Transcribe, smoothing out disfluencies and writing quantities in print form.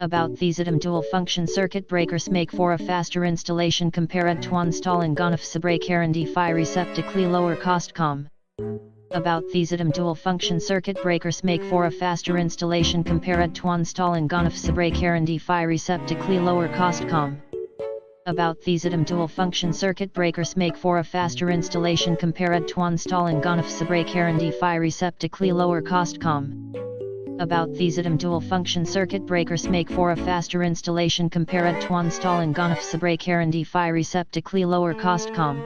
About these item dual function circuit breakers make for a faster installation compared to installing on AFCI and AFCI receptacle lower cost com. About these item dual function circuit breakers make for a faster installation compared to installing on AFCI and AFCI receptacle lower cost com. About these item dual function circuit breakers make for a faster installation compared to installing on AFCI and AFCI receptacle lower cost com. About these item dual function circuit breakers make for a faster installation compared to installing on AFCI and AFCI receptacle lower cost com.